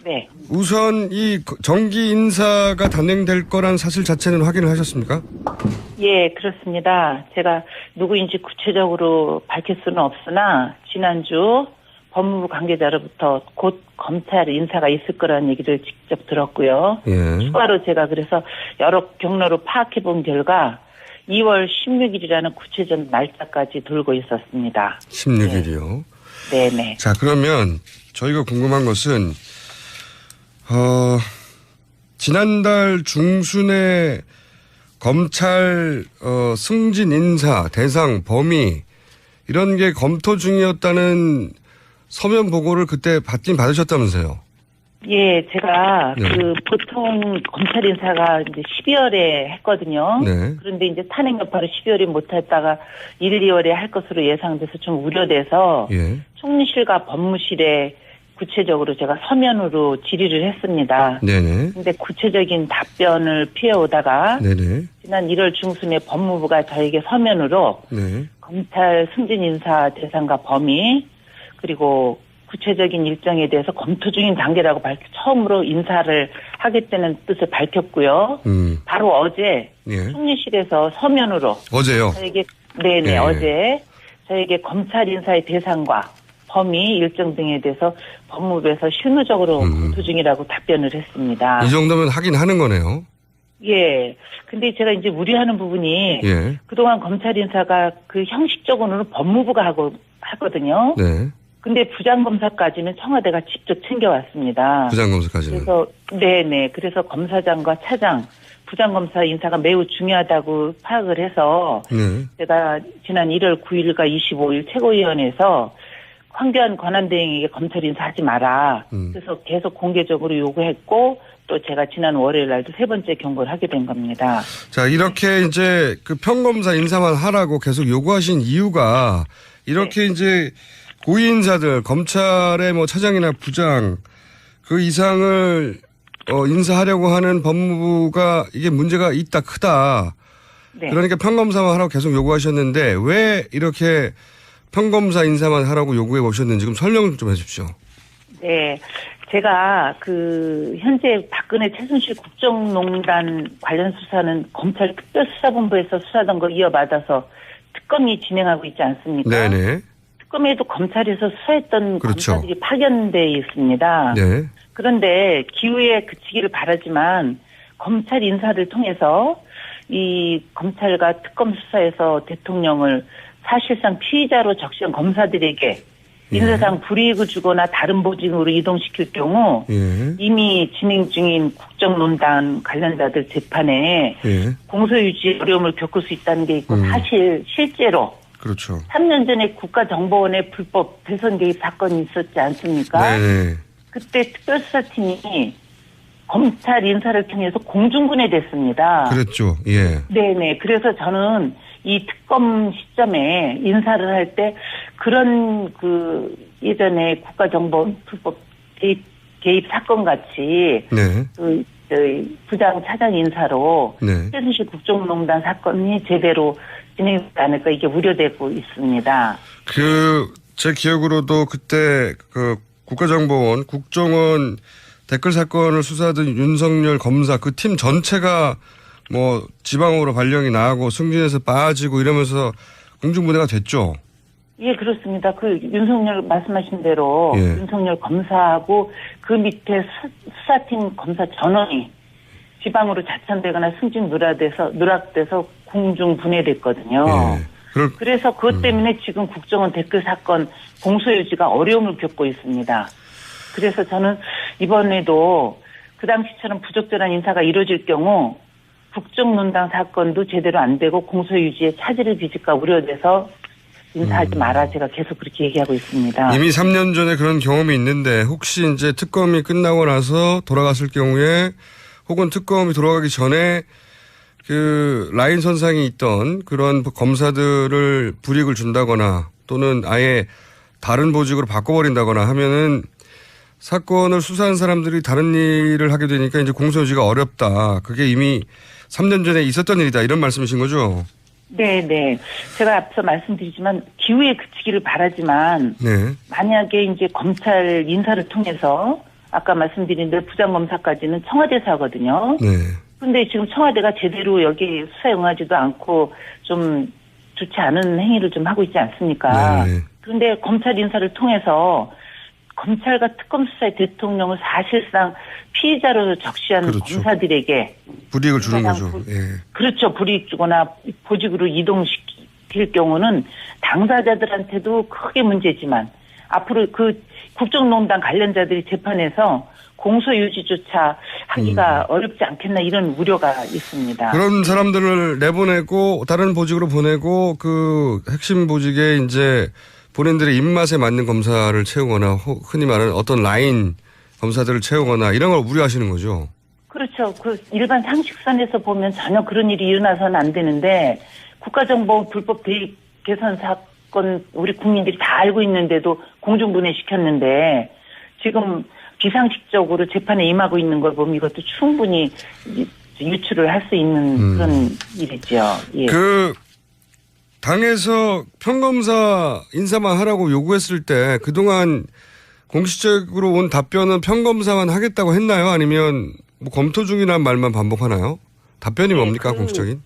네. 우선 이 정기 인사가 단행될 거란 사실 자체는 확인을 하셨습니까? 예, 그렇습니다. 제가 누구인지 구체적으로 밝힐 수는 없으나 지난주 법무부 관계자로부터 곧 검찰 인사가 있을 거라는 얘기를 직접 들었고요. 예. 추가로 제가 그래서 여러 경로로 파악해 본 결과 2월 16일이라는 구체적 날짜까지 돌고 있었습니다. 16일이요. 네네. 자, 그러면 저희가 궁금한 것은 지난달 중순에 검찰 승진 인사 대상 범위 이런 게 검토 중이었다는 서면 보고를 그때 받긴 받으셨다면서요? 예, 제가 네. 보통 검찰 인사가 이제 12월에 했거든요. 네. 그런데 이제 탄핵 여파로 12월에 못했다가 1, 2월에 할 것으로 예상돼서 좀 우려돼서 예. 총리실과 법무실에 구체적으로 제가 서면으로 질의를 했습니다. 네네. 근데 구체적인 답변을 피해오다가 네네. 지난 1월 중순에 법무부가 저에게 서면으로 네. 검찰 승진 인사 대상과 범위 그리고 구체적인 일정에 대해서 검토 중인 단계라고 처음으로 인사를 하겠다는 뜻을 밝혔고요. 바로 어제 예. 총리실에서 서면으로 어제요? 저에게 네네 예. 어제 저에게 검찰 인사의 대상과 범위 일정 등에 대해서 법무부에서 실무적으로 검토 중이라고 답변을 했습니다. 이 정도면 하긴 하는 거네요. 예. 근데 제가 이제 우려하는 부분이 예. 그동안 검찰 인사가 그 형식적으로는 법무부가 하거든요. 네. 근데 부장검사까지는 청와대가 직접 챙겨왔습니다. 부장검사까지는. 그래서 네네. 그래서 검사장과 차장, 부장검사 인사가 매우 중요하다고 파악을 해서 네. 제가 지난 1월 9일과 25일 최고위원회에서 황교안 권한대행에게 검찰 인사하지 마라. 그래서 계속 공개적으로 요구했고 또 제가 지난 월요일 날도 세 번째 경고를 하게 된 겁니다. 자, 이렇게 이제 그 평검사 인사만 하라고 계속 요구하신 이유가 이렇게 이제 고위 인사들, 검찰의 뭐 차장이나 부장 그 이상을 인사하려고 하는 법무부가 이게 문제가 있다, 크다. 네. 그러니까 평검사만 하라고 계속 요구하셨는데 왜 이렇게 평검사 인사만 하라고 요구해 오셨는지 좀 설명 좀 해 주십시오. 네. 제가 현재 박근혜 최순실 국정농단 관련 수사는 검찰 특별수사본부에서 수사던 거 이어받아서 특검이 진행하고 있지 않습니까? 네네. 특검에도 검찰에서 수사했던 그렇죠. 검사들이 파견돼 있습니다. 네. 그런데 기후에 그치기를 바라지만 검찰 인사를 통해서 이 검찰과 특검 수사에서 대통령을 사실상 피의자로 적시한 검사들에게 인사상 불이익을 주거나 다른 보직으로 이동시킬 경우 예. 이미 진행 중인 국정농단 관련자들 재판에 예. 공소유지 어려움을 겪을 수 있다는 게 있고 사실 실제로 그렇죠. 3년 전에 국가정보원의 불법 대선 개입 사건이 있었지 않습니까? 네네. 그때 특별수사팀이 검찰 인사를 통해서 공중분해됐습니다. 그랬죠. 예. 네네. 그래서 저는 이 특검 시점에 인사를 할 때 그런 예전에 국가정보원 불법 개입 사건 같이 네. 부장 차장 인사로 네. 최순실 국정농단 사건이 제대로 진행되지 않을까 이게 우려되고 있습니다. 제 기억으로도 그때 국가정보원, 국정원 댓글 사건을 수사하던 윤석열 검사 그 팀 전체가 뭐 지방으로 발령이 나고 승진해서 빠지고 이러면서 공중분해가 됐죠. 예, 그렇습니다. 윤석열 말씀하신 대로 예. 윤석열 검사하고 그 밑에 수사팀 검사 전원이 지방으로 자천되거나 승진 누락돼서 공중 분해됐거든요. 예. 그래서 그것 때문에 지금 국정원 댓글 사건 공소유지가 어려움을 겪고 있습니다. 그래서 저는 이번에도 그 당시처럼 부적절한 인사가 이루어질 경우 국정농단 사건도 제대로 안 되고 공소유지에 차질을 빚을까 우려돼서 인사하지 마라 제가 계속 그렇게 얘기하고 있습니다. 이미 3년 전에 그런 경험이 있는데 혹시 이제 특검이 끝나고 나서 돌아갔을 경우에 혹은 특검이 돌아가기 전에 라인 선상에 있던 그런 검사들을 불이익을 준다거나 또는 아예 다른 보직으로 바꿔버린다거나 하면은 사건을 수사한 사람들이 다른 일을 하게 되니까 이제 공소유지가 어렵다. 그게 이미 3년 전에 있었던 일이다. 이런 말씀이신 거죠? 네. 제가 앞서 말씀드리지만 기후에 그치기를 바라지만 네. 만약에 이제 검찰 인사를 통해서 아까 말씀드린 대로 부장검사까지는 청와대에서 하거든요. 네. 그런데 지금 청와대가 제대로 여기 수사에 응하지도 않고 좀 좋지 않은 행위를 좀 하고 있지 않습니까? 네. 그런데 검찰 인사를 통해서 검찰과 특검 수사의 대통령을 사실상 피의자로 적시한 그렇죠. 검사들에게 불이익을 주는 거죠. 예. 그렇죠. 불이익 주거나 보직으로 이동시킬 경우는 당사자들한테도 크게 문제지만 앞으로 그 국정농단 관련자들이 재판에서 공소유지조차 하기가 어렵지 않겠나 이런 우려가 있습니다. 그런 사람들을 내보내고 다른 보직으로 보내고 그 핵심 보직에 이제 본인들의 입맛에 맞는 검사를 채우거나 흔히 말하는 어떤 라인 검사들을 채우거나 이런 걸 우려하시는 거죠. 그렇죠. 그 일반 상식선에서 보면 전혀 그런 일이 일어나서는 안 되는데 국가정보 불법 대입 개선 사건 우리 국민들이 다 알고 있는데도 공중분해시켰는데 지금 비상식적으로 재판에 임하고 있는 걸 보면 이것도 충분히 유출을 할 수 있는 그런 일이죠. 예. 그 당에서 평검사 인사만 하라고 요구했을 때 그동안 공식적으로 온 답변은 평검사만 하겠다고 했나요? 아니면 뭐 검토 중이라는 말만 반복하나요? 답변이 뭡니까 공식적인?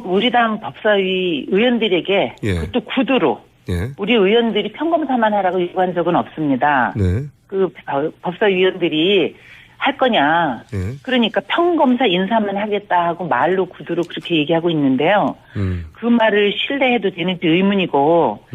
우리 당 법사위 의원들에게 예. 그것도 구두로 예. 우리 의원들이 평검사만 하라고 요구한 적은 없습니다. 네. 그 법사위 의원들이 할 거냐. 예. 그러니까 평검사 인사만 하겠다 하고 말로 구두로 그렇게 얘기하고 있는데요. 그 말을 신뢰해도 되는지 의문이고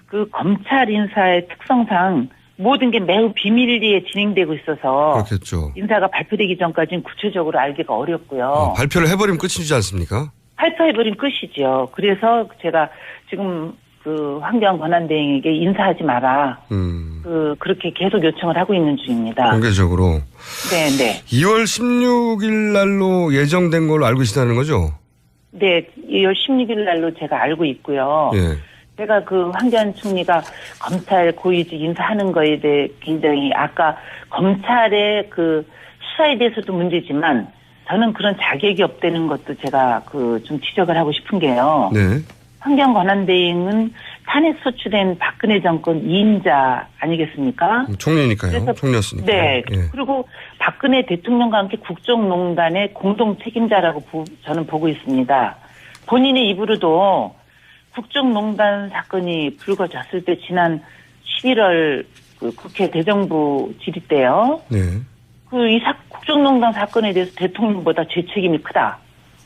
그 검찰 인사의 특성상 모든 게 매우 비밀리에 진행되고 있어서 그렇겠죠. 인사가 발표되기 전까지는 구체적으로 알기가 어렵고요. 발표를 해버리면 끝이지 않습니까? 발표해버린 끝이죠. 그래서 제가 지금 그 황교안 권한대행에게 인사하지 마라. 그렇게 계속 요청을 하고 있는 중입니다. 공개적으로. 네네. 2월 16일 날로 예정된 걸로 알고 계시다는 거죠? 네, 2월 16일 날로 제가 알고 있고요. 예. 제가 그 황교안 총리가 검찰 고위직 인사하는 거에 대해 굉장히 아까 검찰의 그 수사에 대해서도 문제지만 저는 그런 자격이 없다는 것도 제가 그 좀 지적을 하고 싶은 게요. 네. 황교안 권한대행은 탄핵 소추된 박근혜 정권 2인자 아니겠습니까? 총리니까요. 총리였으니까. 네. 예. 그리고 박근혜 대통령과 함께 국정농단의 공동 책임자라고 저는 보고 있습니다. 본인의 입으로도 국정농단 사건이 불거졌을 때 지난 11월 그 국회 대정부 질의 때요. 네. 국정농단 사건에 대해서 대통령보다 제 책임이 크다.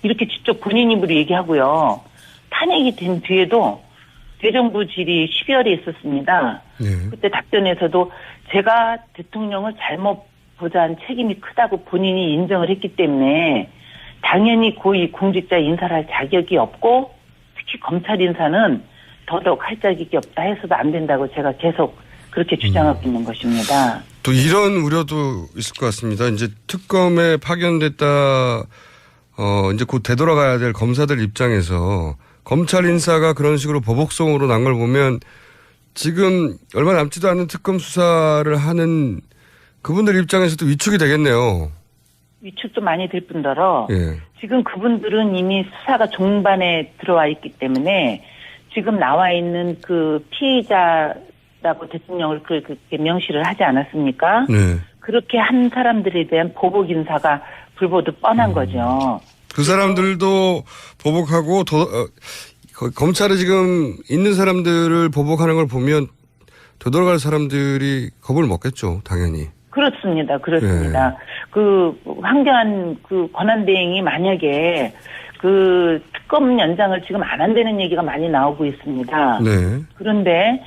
이렇게 직접 본인 입으로 얘기하고요. 탄핵이 된 뒤에도 대정부 질의 12월에 있었습니다. 네. 그때 답변에서도 제가 대통령을 잘못 보좌한 책임이 크다고 본인이 인정을 했기 때문에 당연히 고위 공직자 인사를 할 자격이 없고 특히 검찰 인사는 더더욱 할 자격이 없다 해서도 안 된다고 제가 계속 그렇게 주장하고 있는 것입니다. 또 이런 우려도 있을 것 같습니다. 이제 특검에 파견됐다, 이제 곧 되돌아가야 될 검사들 입장에서 검찰 인사가 그런 식으로 보복성으로 난 걸 보면 지금 얼마 남지도 않은 특검 수사를 하는 그분들 입장에서도 위축이 되겠네요. 위축도 많이 될 뿐더러 예. 지금 그분들은 이미 수사가 종반에 들어와 있기 때문에 지금 나와 있는 그 피의자라고 대통령을 그렇게 명시를 하지 않았습니까? 네. 그렇게 한 사람들에 대한 보복 인사가 불보듯 뻔한 거죠. 그 사람들도 보복하고 검찰에 지금 있는 사람들을 보복하는 걸 보면 되돌아갈 사람들이 겁을 먹겠죠, 당연히. 그렇습니다. 그렇습니다. 네. 그 황교안 그 권한대행이 만약에 그 특검 연장을 지금 안 한다는 얘기가 많이 나오고 있습니다. 네. 그런데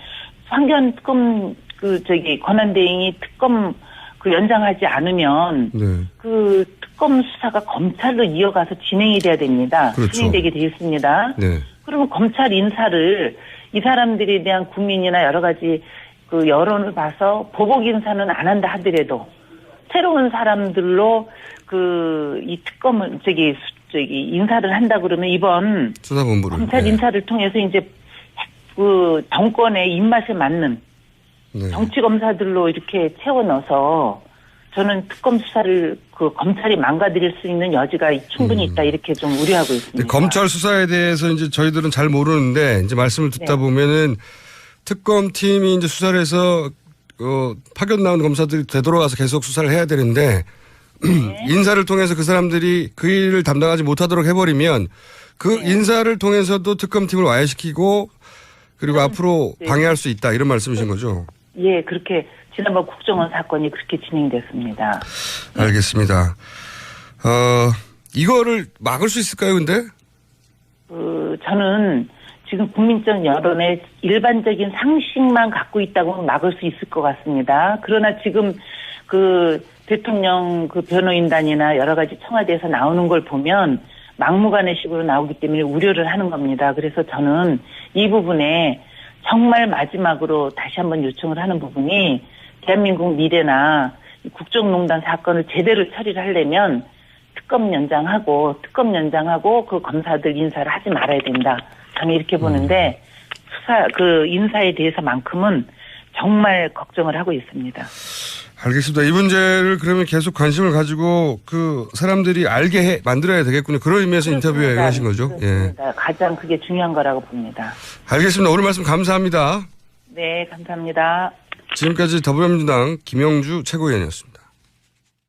황교안 특검 권한대행이 특검 그 연장하지 않으면 네. 그 특검 수사가 검찰로 이어가서 진행이 돼야 됩니다. 그렇죠. 진행되게 되어 있습니다. 네. 그러면 검찰 인사를 이 사람들에 대한 국민이나 여러 가지 그 여론을 봐서 보복 인사는 안 한다 하더라도 새로운 사람들로 그 이 특검을 인사를 한다 그러면 이번 수사본부를 검찰 네. 인사를 통해서 이제 그 정권의 입맛에 맞는 네. 정치 검사들로 이렇게 채워 넣어서 저는 특검 수사를 그 검찰이 망가뜨릴 수 있는 여지가 충분히 있다 이렇게 좀 우려하고 있습니다. 검찰 수사에 대해서 이제 저희들은 잘 모르는데 이제 말씀을 듣다 네. 보면은 특검팀이 이제 수사를 해서 파견 나온 검사들이 되돌아가서 계속 수사를 해야 되는데 네. 인사를 통해서 그 사람들이 그 일을 담당하지 못하도록 해버리면 그 인사를 통해서도 특검팀을 와해시키고 그리고 앞으로 방해할 수 있다 이런 말씀이신 거죠? 예, 그렇게 지난번 국정원 사건이 그렇게 진행됐습니다. 알겠습니다. 이거를 막을 수 있을까요, 근데? 저는 지금 국민적 여론의 일반적인 상식만 갖고 있다고 막을 수 있을 것 같습니다. 그러나 지금 그 대통령 그 변호인단이나 여러 가지 청와대에서 나오는 걸 보면 막무가내식으로 나오기 때문에 우려를 하는 겁니다. 그래서 저는 이 부분에 정말 마지막으로 다시 한번 요청을 하는 부분이 대한민국 미래나 국정농단 사건을 제대로 처리를 하려면 특검 연장하고 그 검사들 인사를 하지 말아야 된다. 저는 이렇게 보는데 그 인사에 대해서만큼은 정말 걱정을 하고 있습니다. 알겠습니다. 이 문제를 그러면 계속 관심을 가지고 그 사람들이 알게 만들어야 되겠군요. 그런 의미에서 인터뷰에 응하신 거죠? 그렇습니다. 예. 가장 그게 중요한 거라고 봅니다. 알겠습니다. 오늘 말씀 감사합니다. 네, 감사합니다. 지금까지 더불어민주당 김영주 최고위원이었습니다.